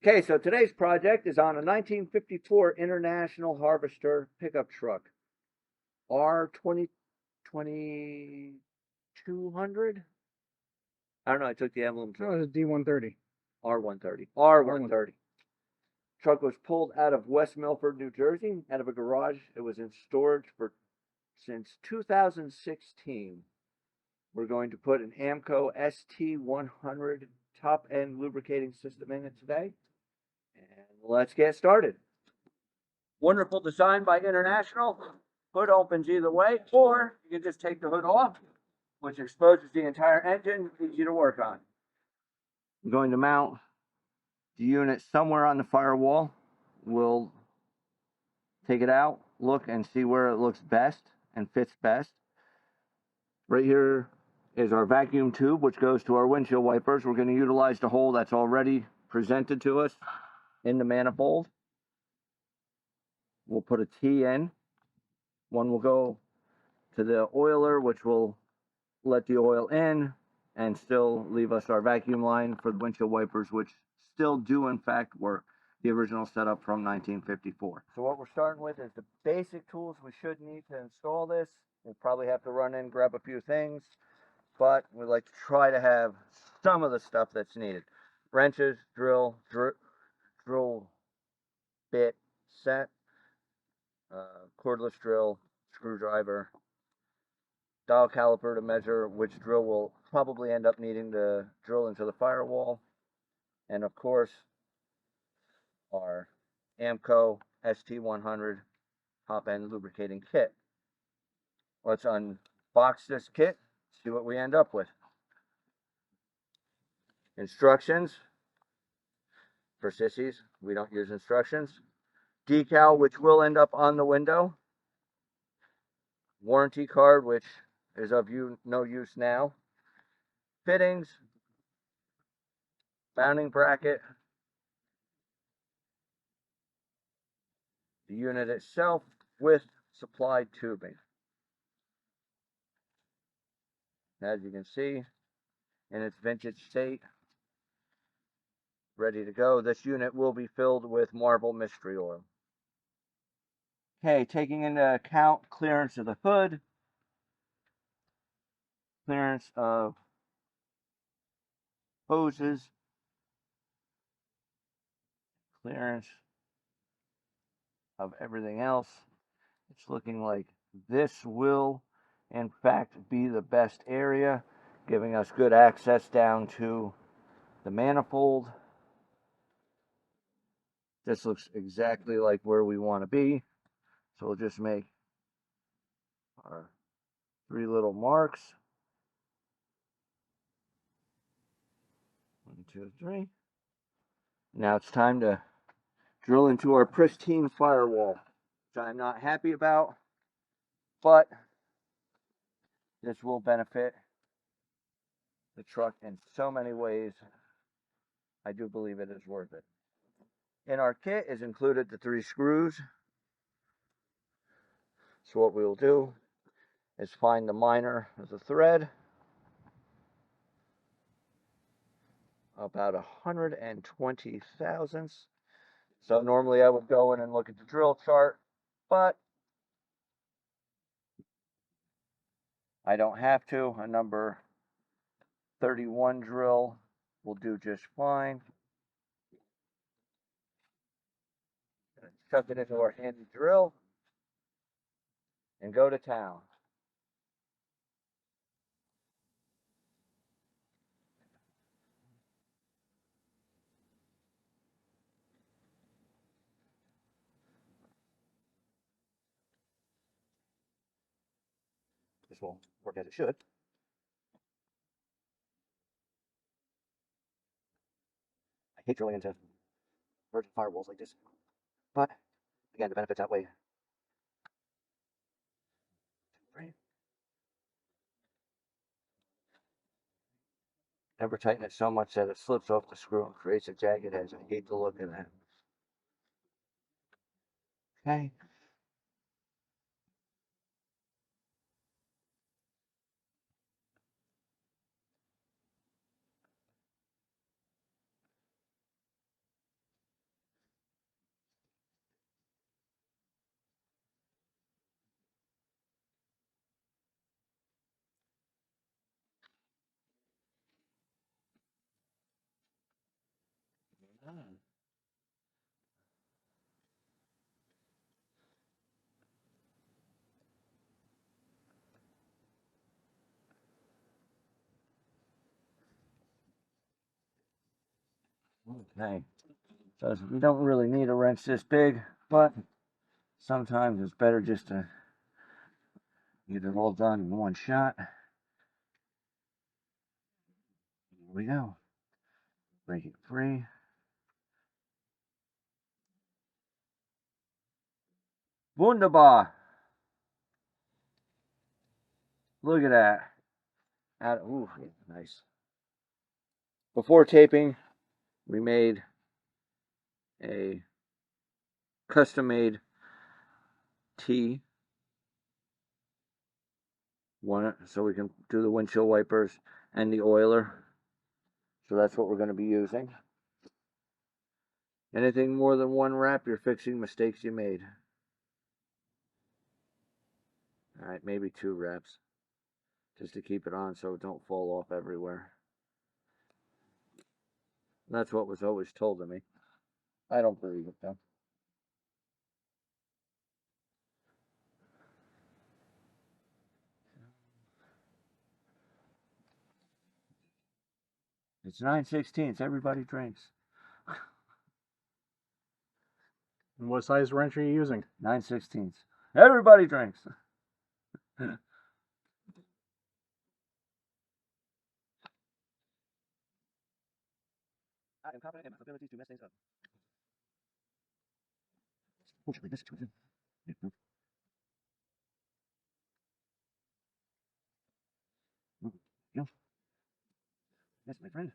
Okay, so today's project is on a 1954 International Harvester pickup truck, R20 2200. I don't know. I took the emblem. No, it's a D130. R130. R130. Truck was pulled out of West Milford, New Jersey, out of a garage. It was in storage since 2016. We're going to put an Ampco ST100 top-end lubricating system in it today. And let's get started. Wonderful design by International. Hood opens either way, or you can just take the hood off, which exposes the entire engine, easy to work on. I'm going to mount the unit somewhere on the firewall. We'll take it out, look, and see where it looks best and fits best. Right here is our vacuum tube, which goes to our windshield wipers. We're going to utilize the hole that's already presented to us in the manifold. We'll put a T in. One will go to the oiler, which will let the oil in and still leave us our vacuum line for the windshield wipers, which still do in fact work, the original setup from 1954. So what we're starting with is the basic tools we should need to install this. We'll probably have to run in, grab a few things, but we'd like to try to have some of the stuff that's needed. Wrenches, drill bit set, cordless drill, screwdriver, dial caliper to measure which drill we'll probably end up needing to drill into the firewall, and of course our Ampco ST100 top end lubricating kit. Let's unbox this kit, see what we end up with. Instructions. For sissies, we don't use instructions. Decal, which will end up on the window. Warranty card, which is of no use now. Fittings. Mounting bracket. The unit itself with supplied tubing. As you can see, in its vintage state, ready to go. This unit will be filled with Marble Mystery Oil. Okay, taking into account clearance of the hood, clearance of hoses, clearance of everything else, it's looking like this will in fact be the best area, giving us good access down to the manifold. This looks exactly like where we want to be, so we'll just make our 3 little marks. 1, 2, 3. Now it's time to drill into our pristine firewall, which I'm not happy about, but this will benefit the truck in so many ways. I do believe it is worth it. In our kit is included the 3 screws. So what we will do is find the minor of the thread, about 120 thousandths. So normally I would go in and look at the drill chart, but I don't have to. A number 31 drill will do just fine. Chuck it into our handy drill and go to town. This will work as it should. I hate drilling into virgin firewalls like this, but again, the benefits outweigh. Never tighten it so much that it slips off the screw and creates a jagged edge. I hate the look of that. Okay. Okay, so we don't really need a wrench this big, but sometimes it's better just to get it all done in one shot. Here we go. Break it free. Wunderbar. Look at that. Ooh, nice. Before taping, we made a custom-made T one, so we can do the windshield wipers and the oiler. So that's what we're going to be using. Anything more than one wrap, you're fixing mistakes you made. All right, maybe 2 wraps, just to keep it on so it don't fall off everywhere. That's what was always told to me. I don't believe it though. It's 9/16. Everybody drinks. And what size wrench are you using? 9/16. Everybody drinks. I am confident in my ability to mess things up. Fortunately, this is no. Yes, my friend.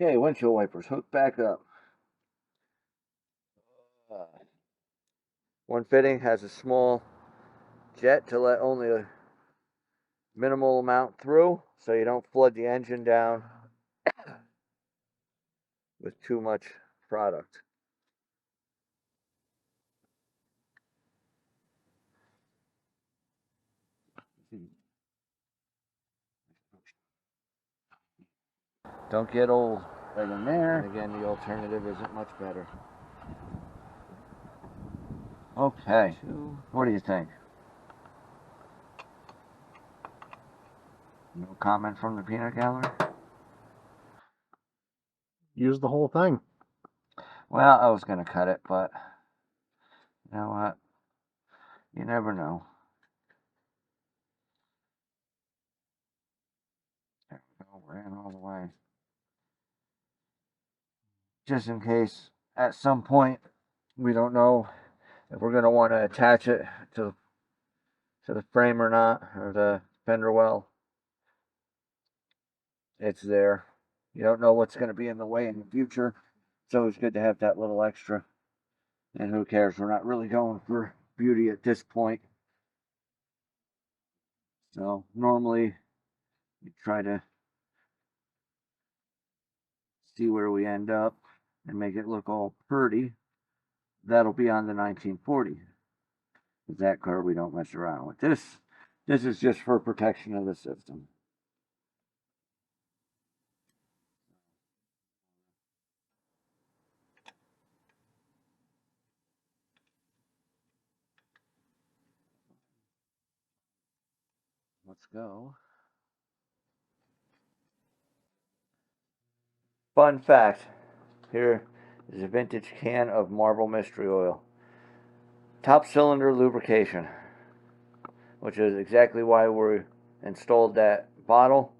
Okay, windshield wipers hooked back up. One fitting has a small jet to let only a minimal amount through, so you don't flood the engine down with too much product. Don't get old. Right in there. And again, the alternative isn't much better. Okay. What do you think? No comment from the peanut gallery? Use the whole thing. Well, I was going to cut it, but you know what? You never know. There we go. Ran all the way. Just in case at some point we don't know if we're going to want to attach it to the frame or not, or the fender well. It's there. You don't know what's going to be in the way in the future. It's always good to have that little extra. And who cares? We're not really going for beauty at this point. So normally you try to see where we end up and make it look all pretty. That'll be on the 1940. With that car, we don't mess around with this. This is just for protection of the system. Let's go. Fun fact. Here is a vintage can of Marble Mystery Oil. Top cylinder lubrication, which is exactly why we installed that bottle,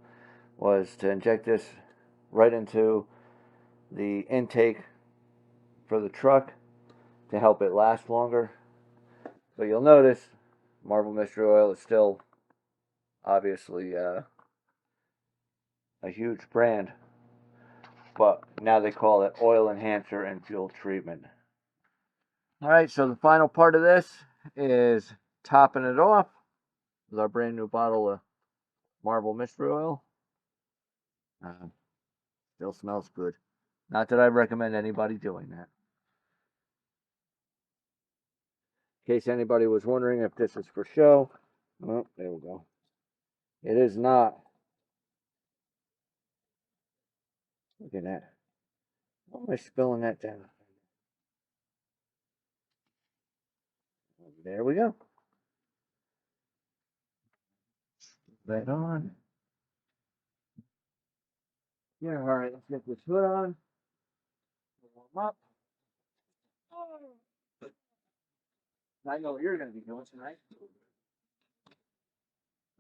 was to inject this right into the intake for the truck to help it last longer. But you'll notice Marble Mystery Oil is still obviously a huge brand, but now they call it oil enhancer and fuel treatment. All right, so the final part of this is topping it off with our brand new bottle of Marble Mystery Oil. still smells good. Not that I recommend anybody doing that. In case anybody was wondering if this is for show. Oh, there we go. It is not. Look at that. Why am I spilling that down? There we go. That on. Yeah, all right, let's get this hood on. Warm up. I know what you're going to be doing tonight.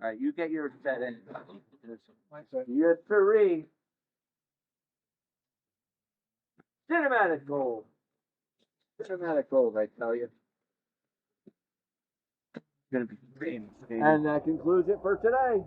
All right, you get yours set in. Yes, sirree. Cinematic gold. Cinematic gold, I tell you. It's going to be green. And that concludes it for today.